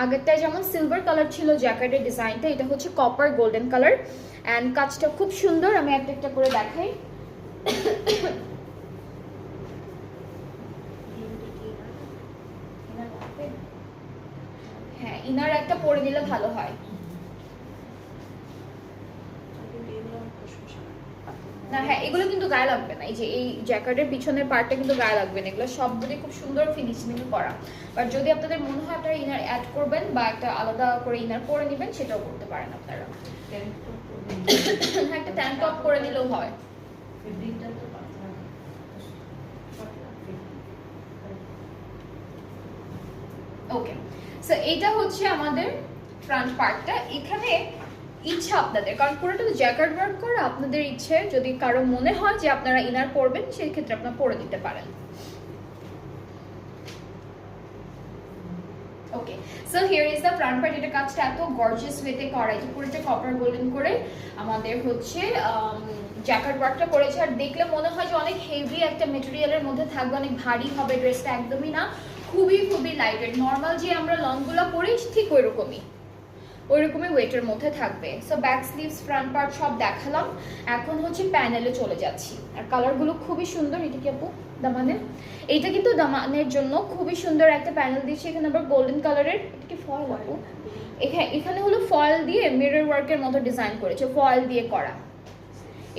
আগেরটায় যেমন silver colour ছিল জ্যাকেটের ডিজাইনটা, এটা হচ্ছে কপার গোল্ডেন কালার অ্যান্ড কাজটা খুব সুন্দর। আমি একটা একটা করে দেখাই। হ্যাঁ, ইনার একটা পরে দিলে ভালো হয়। না হ্যাঁ, এগুলো কিন্তু গায়ে লাগবে না। এই যে এই জ্যাকেটের পিছনের পার্টটা কিন্তু গায়ে লাগবে না, এগুলো সবগুলি খুব সুন্দর ফিনিশিং করা। বাট যদি আপনাদের মনে হয় আপনারা ইনার অ্যাড করবেন বা একটা আলাদা করে ইনার পরে নেবেন, সেটাও করতে পারেন আপনারা। হ্যাঁ, একটা ট্যাঙ্ক টপ করে নিলেও হয়। ওকে, সো এইটা হচ্ছে আমাদের ফ্রন্ট পার্টটা। এখানে ইচ্ছা আপনাদের, কারণ পুরোটা তো জ্যাকেট ওয়ার্ক করা, আপনাদের ইচ্ছে যদি কারো মনে হয় যে আপনারা ইনার পরবেন, সেই ক্ষেত্রে আপনারা পরে দিতে পারেন। Okay, so here is the front part. এটা কাজটা এত গর্জিয়াস ওয়েতে করা, এটা পুরোটা কপার গোল্ডেন করে আমাদের হচ্ছে জ্যাকেট ওয়ার্কটা করেছে। আর দেখলে মনে হয় যে অনেক হেভি একটা মেটেরিয়ালের মধ্যে থাকবে, অনেক ভারী হবে ড্রেসটা, একদমই না, খুবই খুবই লাইটের। নর্মাল যে আমরা লংগুলো পরি ঠিক ওইরকমই ওয়েটের মধ্যে থাকবে। So back sleeves front part সব দেখালাম, এখন হচ্ছে প্যানেলে চলে যাচ্ছি। আর কালারগুলো খুবই সুন্দর। এটা কি আপু দামানের? এইটা কিন্তু দামানের জন্য খুবই সুন্দর একটা প্যানেল দিয়েছি। এখানে আবার গোল্ডেন কালারের, এটা কি ফয়েল আপু? এখানে হলো ফয়েল দিয়ে মিরর ওয়ার্কের মতো ডিজাইন করেছে, ফয়েল দিয়ে করা।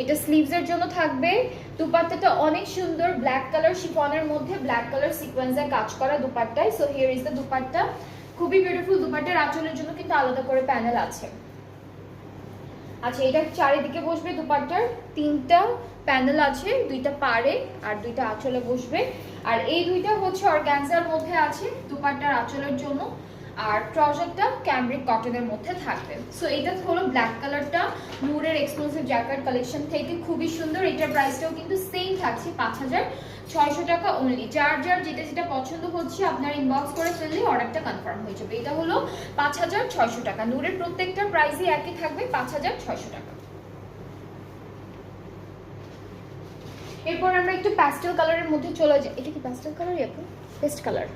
এটা স্লিভসের জন্য থাকবে। দুপাট্টাটা অনেক সুন্দর, ব্ল্যাক কালার শিফনের মধ্যে ব্ল্যাক কালার সিকোয়েন্সে কাজ করা দুপাট্টায়। So here is the dupatta, খুবই বিউটিফুল। দুপাট্টার আঁচলের জন্য কিন্তু আলাদা করে প্যানেল আছে। আচ্ছা, এটা চারিদিকে বসবে, দুপাট্টার তিনটা প্যানেল আছে, দুইটা পাড়ে আর দুইটা আঁচলে বসবে। আর এই দুইটা হচ্ছে অর্গানজার মধ্যে আছে দুপাট্টার আঁচলের জন্য, আর ট্রাউজারটা ক্যামব্রিক কটনের মধ্যে থাকবে। সো এটা হলো ব্ল্যাক কালারটা নূরের এক্সক্লুসিভ জ্যাকেট কালেকশন থেকে, খুবই সুন্দর। এটার প্রাইসটাও কিন্তু সেম থাকছে 5600 টাকা অনলি। যার যার যেটা যেটা পছন্দ হচ্ছে আপনার ইনবক্স করে ফেললে অর্ডারটা কনফার্ম হয়ে যাবে। এটা হলো 5600 টাকা। নূরের প্রত্যেকটা প্রাইসই একই থাকবে, 5600 টাকা। এরপর আমরা একটু প্যাস্টেল কালারের মধ্যে চলে যাই। এটা কি প্যাস্টেল কালারই আপু? Pastel colour,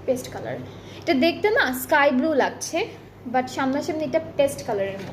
pastel colour. এটা দেখতে না স্কাই ব্লু লাগছে, বাট সামনাসামনি এটা পেস্ট কালারের মতো।